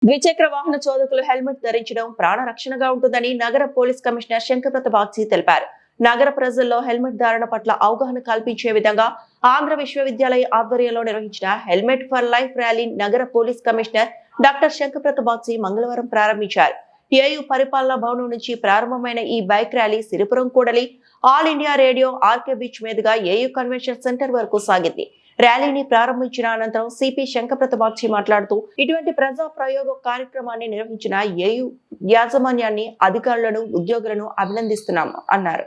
ద్విచక్ర వాహన చోదకులు హెల్మెట్ ధరించడం ప్రాణ రక్షణగా ఉంటుందని నగర పోలీస్ కమిషనర్ శంకరప్రత బాగ్చి తెలిపారు. నగర ప్రజల్లో హెల్మెట్ ధారణ పట్ల అవగాహన కల్పించే విధంగా ఆంధ్ర విశ్వవిద్యాలయ ఆధ్వర్యంలో నిర్వహించిన హెల్మెట్ ఫర్ లైఫ్ ర్యాలీ నగర police commissioner doctor Shankhabrata Bagchi మంగళవారం ప్రారంభించారు. ఏయు పరిపాలనా భవనం నుంచి ప్రారంభమైన ఈ బైక్ ర్యాలీ సిరిపురం కూడలి All India Radio RK beach మీదుగా ఏయు కన్వెన్షన్ సెంటర్ వరకు సాగింది. ర్యాలీని ప్రారంభించిన అనంతరం సిపి శంకరప్రత బాగ్చి మాట్లాడుతూ ఇటువంటి ప్రజా ప్రయోగ కార్యక్రమాన్ని నిర్వహించిన ఏయు యాజమాన్యాన్ని, అధికారులను, ఉద్యోగులను అభినందిస్తున్నాం అన్నారు.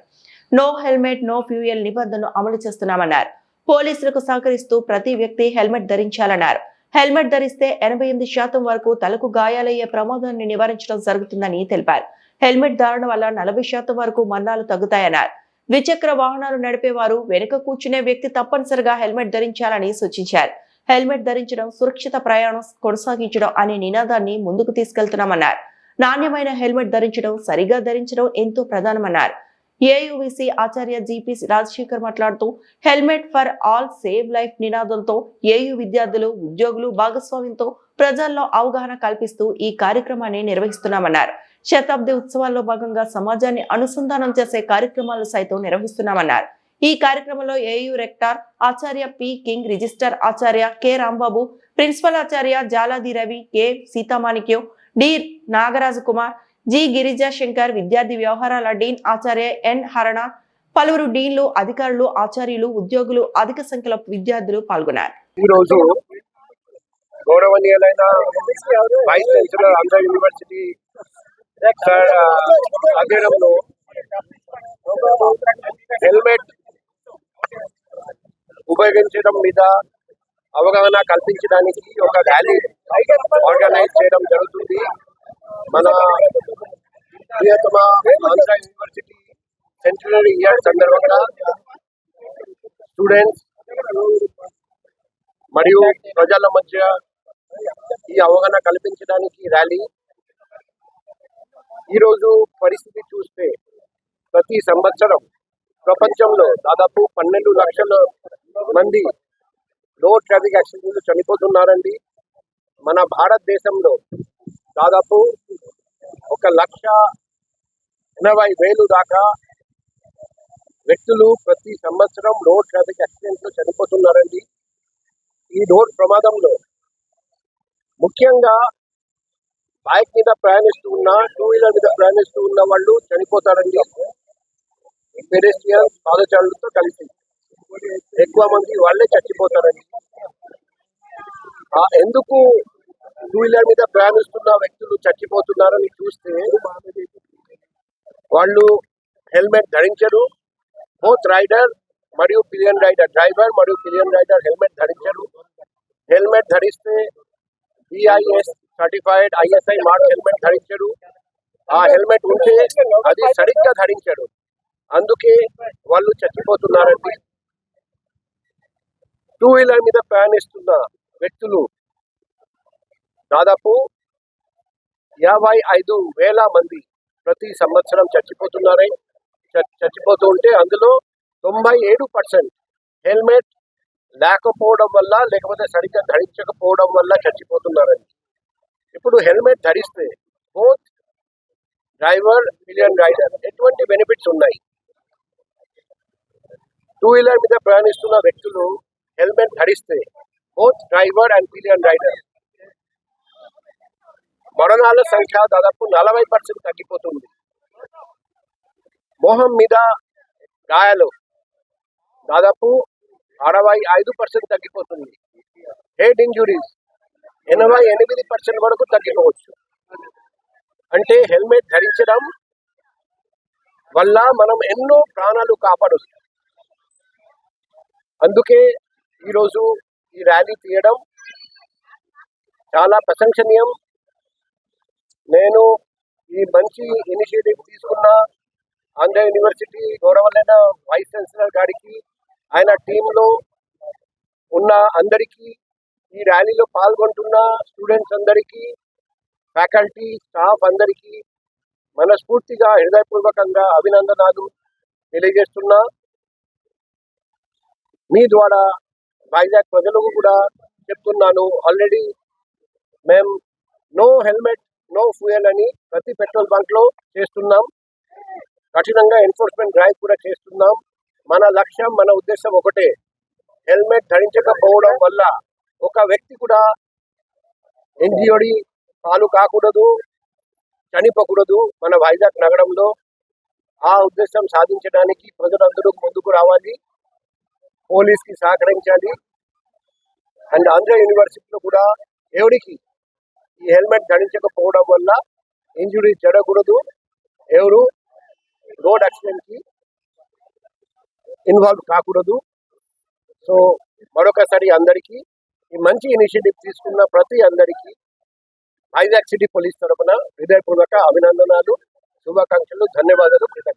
నో హెల్మెట్ నో ఫ్యూయల్ నిబంధనను అమలు చేస్తున్నామన్నారు. పోలీసులకు సహకరిస్తూ ప్రతి వ్యక్తి హెల్మెట్ ధరించాలన్నారు. హెల్మెట్ ధరిస్తే 88% వరకు తలకు గాయాలయ్యే ప్రమాదాన్ని నివారించడం జరుగుతుందని తెలిపారు. హెల్మెట్ ధారణ వల్ల 40% వరకు మరణాలు తగ్గుతాయన్నారు. ద్విచక్ర వాహనాలు నడిపేవారు వెనుక కూర్చునే వ్యక్తి తప్పనిసరిగా హెల్మెట్ ధరించాలని సూచించారు. హెల్మెట్ ధరించడం సురక్షిత ప్రయాణం కొనసాగించడం అనే నినాదాన్ని ముందుకు తీసుకెళ్తున్నామన్నారు. నాణ్యమైన హెల్మెట్ ధరించడం, సరిగా ధరించడం ఎంతో ప్రధానమన్నారు. ఏయువిసి ఆచార్య జిపి రాజశేఖర్ మాట్లాడుతూ helmet for all save life నినాదంతో ఏయు విద్యార్థులు, ఉద్యోగులు భాగస్వామ్యంతో ప్రజల్లో అవగాహన కల్పిస్తూ ఈ కార్యక్రమాన్ని నిర్వహిస్తున్నామన్నారు. శతాబ్ది ఉత్సవాల్లో భాగంగా సమాజాన్ని అనుసంధానం చేసే కార్యక్రమాలు సైతం నిర్వహిస్తున్నామన్నారు. ఈ కార్యక్రమంలో ఏయు రెక్టార్ ఆచార్య పి కింగ్, రిజిస్టర్ ఆచార్య కె రాంబాబు, ప్రిన్సిపల్ ఆచార్య Jaladi Ravi, K Seethamanikyam, D Nagaraju Kumar, G Girija Shankar, విద్యార్థి వ్యవహారాల డీన్ ఆచార్య ఎన్ హరణ, పలువురు డీన్లు, అధికారులు, ఆచార్యులు, ఉద్యోగులు, అధిక సంఖ్యలో విద్యార్థులు పాల్గొన్నారు. ఈ రోజు గౌరవనీయులైన వైస్ ఛాన్సలర్ ఆంధ్ర యూనివర్సిటీ అధ్యయనంలో హెల్మెట్ ఉపయోగించడం మీద అవగాహన కల్పించడానికి ఒక ర్యాలీ ఆర్గనైజ్ చేయడం జరుగుతుంది. మన ప్రియతమ ఆంధ్ర యూనివర్సిటీ సెంటనరీ ఇయర్ సందర్భంగా స్టూడెంట్స్ మరియు ప్రజల మధ్య ఈ అవగాహన కల్పించడానికి ర్యాలీ. ఈరోజు పరిస్థితి చూస్తే ప్రతి సంవత్సరం ప్రపంచంలో దాదాపు 12 లక్షల మంది రోడ్ ట్రాఫిక్ యాక్సిడెంట్లు చనిపోతున్నారండి. మన భారతదేశంలో దాదాపు 1,80,000 దాకా వ్యక్తులు ప్రతి సంవత్సరం రోడ్ ట్రాఫిక్ యాక్సిడెంట్లు చనిపోతున్నారండి. ఈ రోడ్ ప్రమాదంలో ముఖ్యంగా బైక్ మీద ప్రయాణిస్తూ ఉన్న, 2 వీలర్ మీద ప్రయాణిస్తూ ఉన్న వాళ్ళు చనిపోతారండి. పెడెస్ట్రియన్స్, పాదచారులతో కలిసి ఎక్కువ మంది వాళ్ళే చచ్చిపోతారండి. ఎందుకు 2 వీలర్ మీద ప్రయాణిస్తున్న వ్యక్తులు చచ్చిపోతున్నారని చూస్తే వాళ్ళు హెల్మెట్ ధరించరు. బోత్ రైడర్ మరియు పిలియన్ రైడర్, డ్రైవర్ మరియు పిలియన్ రైడర్ హెల్మెట్ ధరించరు. హెల్మెట్ ధరిస్తే BIS certified ISI mark helmet ధరించరు. ఆ హెల్మెట్ ఉంటే అది సరిగ్గా ధరించరు, అందుకే వాళ్ళు చచ్చిపోతున్నారండి. 2 వీలర్ మీద ప్రయాణిస్తున్న వ్యక్తులు దాదాపు 55,000 మంది ప్రతి సంవత్సరం చచ్చిపోతూ ఉంటే అందులో 97% హెల్మెట్ లేకపోవడం వల్ల, లేకపోతే సరిగ్గా ధరించకపోవడం వల్ల చచ్చిపోతున్నారండి. ఇప్పుడు హెల్మెట్ ధరిస్తే బోత్ డ్రైవర్, పిలియన్ రైడర్ ఎటువంటి బెనిఫిట్స్ ఉన్నాయి? 2 వీలర్ మీద ప్రయాణిస్తున్న వ్యక్తులు హెల్మెట్ ధరిస్తే both driver and pillion rider మరణాల సంఖ్య దాదాపు 40% తగ్గిపోతుంది. మొహం మీద గాయాలు దాదాపు 65% తగ్గిపోతుంది. హెడ్ ఇంజురీస్ 88% వరకు తగ్గిపోవచ్చు. అంటే హెల్మెట్ ధరించడం వల్ల మనం ఎన్నో ప్రాణాలు కాపాడవచ్చు. అందుకే ఈరోజు ఈ ర్యాలీ తీయడం చాలా ప్రశంసనీయం. నేను ఈ మంచి ఇనిషియేటివ్ తీసుకున్న ఆంధ్ర యూనివర్సిటీ గౌరవనీయ వైస్ ఛాన్సలర్ గారికి, ఆయన టీంలో ఉన్న అందరికీ, ఈ ర్యాలీలో పాల్గొంటున్న స్టూడెంట్స్ అందరికీ, ఫ్యాకల్టీ, స్టాఫ్ అందరికీ మనస్ఫూర్తిగా హృదయపూర్వకంగా అభినందనాలు తెలియజేస్తున్నా. మీ ద్వారా వైజాగ్ ప్రజలకు కూడా చెప్తున్నాను, ఆల్రెడీ మేము నో హెల్మెట్ నో ఫ్యూయల్ అని ప్రతి పెట్రోల్ బంక్ లో చేస్తున్నాం. కఠినంగా ఎన్ఫోర్స్మెంట్ డ్రైవ్ కూడా చేస్తున్నాం. మన లక్ష్యం, మన ఉద్దేశం ఒకటే, హెల్మెట్ ధరించకపోవడం వల్ల ఒక వ్యక్తి కూడా ఎన్జిఓడి పాలు కాకూడదు, చనిపోకూడదు మన వైజాగ్ నగరంలో. ఆ ఉద్దేశం సాధించడానికి ప్రజలందరూ ముందుకు రావాలి, పోలీస్కి సహకరించాలి. అండ్ ఆంధ్ర యూనివర్సిటీలో కూడా ఎవరికి ఈ హెల్మెట్ ధరించకపోవడం వల్ల ఇంజురీ జరగకూడదు, ఎవరు రోడ్ యాక్సిడెంట్కి ఇన్వాల్వ్ కాకూడదు. సో మరొకసారి అందరికీ ఈ మంచి ఇనిషియేటివ్ తీసుకున్న ప్రతి అందరికీ వైజాగ్ సిటీ పోలీస్ తరఫున హృదయపూర్వక అభినందనలు, శుభాకాంక్షలు, ధన్యవాదాలు, కృతజ్ఞతలు.